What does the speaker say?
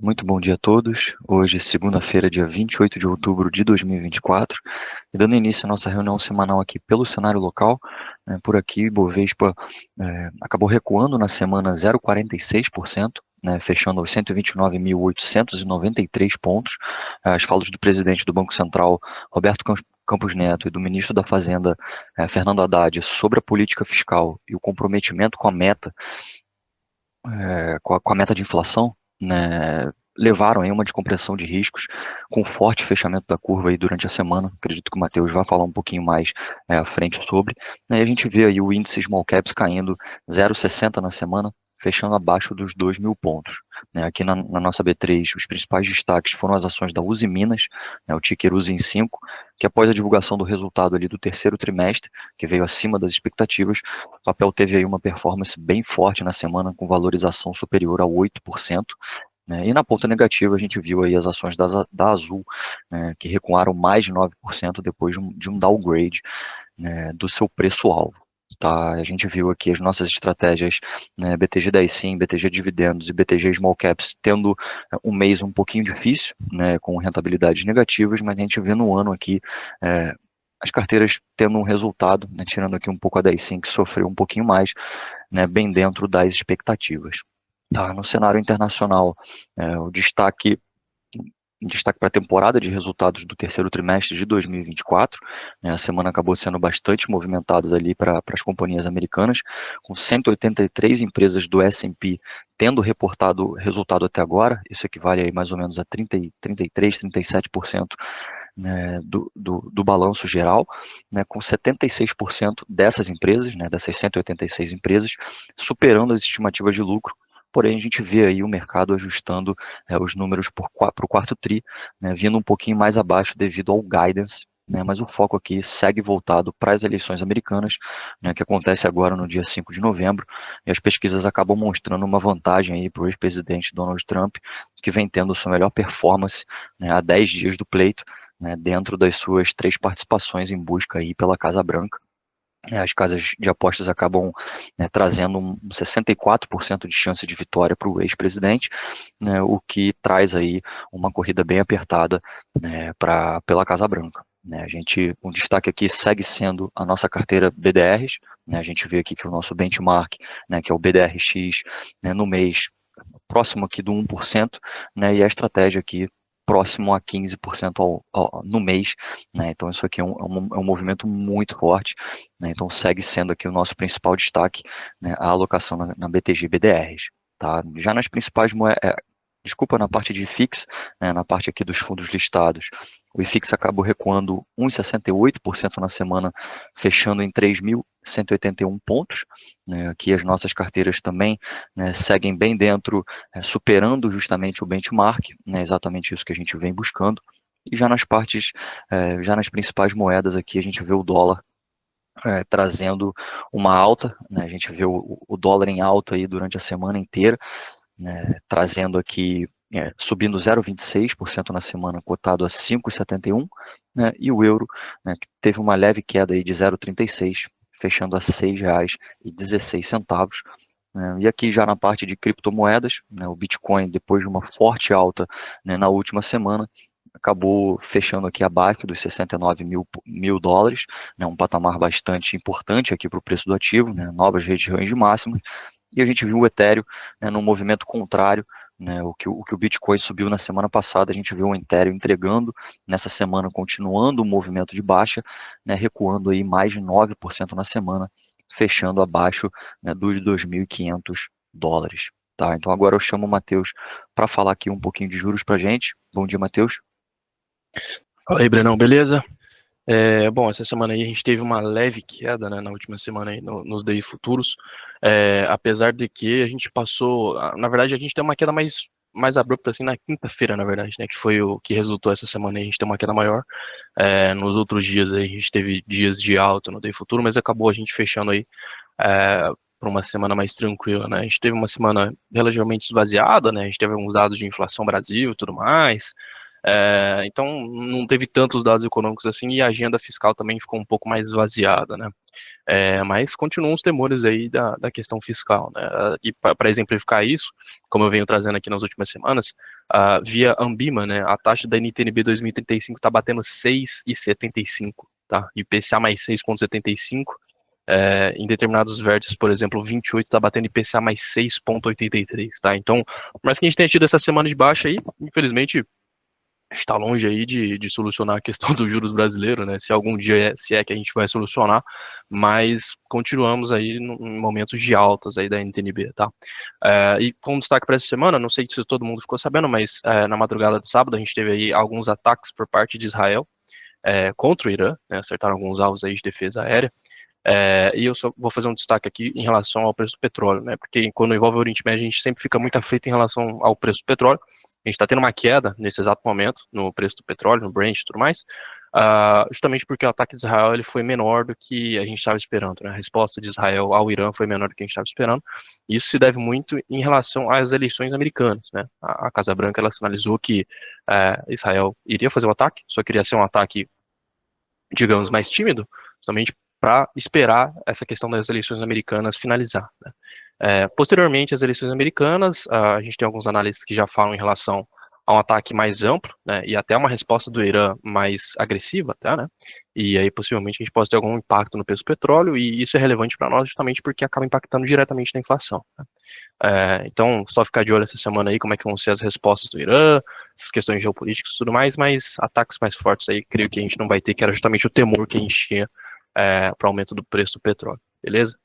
Muito bom dia a todos. Hoje, segunda-feira, dia 28 de outubro de 2024, e dando início à nossa reunião semanal aqui pelo cenário local. Por aqui, Bovespa acabou recuando na semana 0,46%, fechando aos 129.893 pontos. As falas do presidente do Banco Central, Roberto Campos Neto, e do ministro da Fazenda, Fernando Haddad, sobre a política fiscal e o comprometimento com a meta com a meta de inflação, né, levaram aí uma descompressão de riscos com forte fechamento da curva aí durante a semana. Acredito que o Matheus vai falar um pouquinho mais à frente sobre. E a gente vê aí o índice Small Caps caindo 0,60 na semana, fechando abaixo dos 2.000 pontos. Aqui na nossa B3, os principais destaques foram as ações da Uzi Minas, o ticker UZIM5, que após a divulgação do resultado ali do terceiro trimestre, que veio acima das expectativas, o papel teve aí uma performance bem forte na semana, com valorização superior a 8%. E na ponta negativa, a gente viu aí as ações da Azul, que recuaram mais de 9% depois de um downgrade, do seu preço-alvo. Tá? A gente viu aqui as nossas estratégias, BTG 10 Sim, BTG Dividendos e BTG Small Caps tendo um mês um pouquinho difícil, com rentabilidades negativas, mas a gente vê no ano aqui as carteiras tendo um resultado, tirando aqui um pouco a 10 Sim, que sofreu um pouquinho mais, bem dentro das expectativas. Tá? No cenário internacional, o destaque para a temporada de resultados do terceiro trimestre de 2024. A semana acabou sendo bastante movimentada ali para as companhias americanas, com 183 empresas do S&P tendo reportado resultado até agora. Isso equivale aí mais ou menos a 33, 37%, do balanço geral, com 76% dessas empresas, dessas 186 empresas, superando as estimativas de lucro. Porém, a gente vê aí o mercado ajustando os números para o quarto TRI, vindo um pouquinho mais abaixo devido ao guidance, mas o foco aqui segue voltado para as eleições americanas, que acontece agora no dia 5 de novembro, e as pesquisas acabam mostrando uma vantagem para o ex-presidente Donald Trump, que vem tendo sua melhor performance há 10 dias do pleito, dentro das suas 3 participações em busca aí pela Casa Branca. As casas de apostas acabam trazendo um 64% de chance de vitória para o ex-presidente, o que traz aí uma corrida bem apertada pela Casa Branca. Um destaque aqui segue sendo a nossa carteira BDRs. A gente vê aqui que o nosso benchmark, que é o BDRX, no mês próximo aqui do 1%, e a estratégia aqui próximo a 15% no mês, então isso aqui é um movimento muito forte, então segue sendo aqui o nosso principal destaque, a alocação na BTG BDRs. Tá? Já nas principais moedas, na parte de IFIX, na parte aqui dos fundos listados, o IFIX acabou recuando 1,68% na semana, fechando em 3.181 pontos. Aqui as nossas carteiras também seguem bem dentro, superando justamente o benchmark, exatamente isso que a gente vem buscando. E já já nas principais moedas aqui, a gente vê o dólar trazendo uma alta, a gente vê o dólar em alta aí durante a semana inteira, trazendo aqui, subindo 0,26% na semana, cotado a 5,71, e o euro, que teve uma leve queda aí de 0,36, fechando a R$ 6,16. E aqui já na parte de criptomoedas, o Bitcoin, depois de uma forte alta na última semana, acabou fechando aqui abaixo dos 69 mil dólares, um patamar bastante importante aqui para o preço do ativo, novas regiões de máximas. E a gente viu o Ethereum num movimento contrário, o que o Bitcoin subiu na semana passada, a gente viu o Ethereum entregando nessa semana, continuando o movimento de baixa, recuando aí mais de 9% na semana, fechando abaixo dos 2.500 dólares. Tá? Então agora eu chamo o Matheus para falar aqui um pouquinho de juros para a gente. Bom dia, Matheus. Fala aí, Brenão, beleza? Bom, essa semana aí a gente teve uma leve queda, né, na última semana aí nos DI futuros, apesar de que a gente passou, na verdade a gente tem uma queda mais abrupta assim na quinta-feira, na verdade, né, que foi o que resultou essa semana aí, a gente tem uma queda maior. Nos outros dias aí a gente teve dias de alta no DI futuro, mas acabou a gente fechando aí para uma semana mais tranquila, né, a gente teve uma semana relativamente esvaziada, né, a gente teve alguns dados de inflação Brasil e tudo mais. Então não teve tantos dados econômicos assim, e a agenda fiscal também ficou um pouco mais esvaziada, né? Mas continuam os temores aí da questão fiscal, né? E para exemplificar isso, como eu venho trazendo aqui nas últimas semanas, via Ambima, né, a taxa da NTNB 2035 está batendo 6,75, tá? IPCA mais 6,75. Em determinados vértices, por exemplo, 28 está batendo IPCA mais 6,83, tá? Então, por mais que a gente tenha tido essa semana de baixa aí, infelizmente está longe aí de solucionar a questão dos juros brasileiros, né? Se algum dia, se é que a gente vai solucionar, mas continuamos aí em momentos de altas aí da NTNB, tá? E como destaque para essa semana, não sei se todo mundo ficou sabendo, mas na madrugada de sábado a gente teve aí alguns ataques por parte de Israel contra o Irã, né? Acertaram alguns alvos aí de defesa aérea. E eu só vou fazer um destaque aqui em relação ao preço do petróleo, né? Porque quando envolve o Oriente Médio, a gente sempre fica muito aflito em relação ao preço do petróleo. A gente está tendo uma queda nesse exato momento no preço do petróleo, no Brent e tudo mais, justamente porque o ataque de Israel ele foi menor do que a gente estava esperando, né? A resposta de Israel ao Irã foi menor do que a gente estava esperando. Isso se deve muito em relação às eleições americanas, né? A Casa Branca ela sinalizou que Israel iria fazer um ataque, só queria ser um ataque, digamos, mais tímido, justamente para esperar essa questão das eleições americanas finalizar, né? Posteriormente às eleições americanas, a gente tem alguns analistas que já falam em relação a um ataque mais amplo, né, e até uma resposta do Irã mais agressiva, tá, né? E aí possivelmente a gente pode ter algum impacto no preço do petróleo, e isso é relevante para nós justamente porque acaba impactando diretamente na inflação, né? Então, só ficar de olho essa semana aí como é que vão ser as respostas do Irã, essas questões geopolíticas e tudo mais, mas ataques mais fortes aí, creio que a gente não vai ter, que era justamente o temor que a gente tinha para o aumento do preço do petróleo, beleza?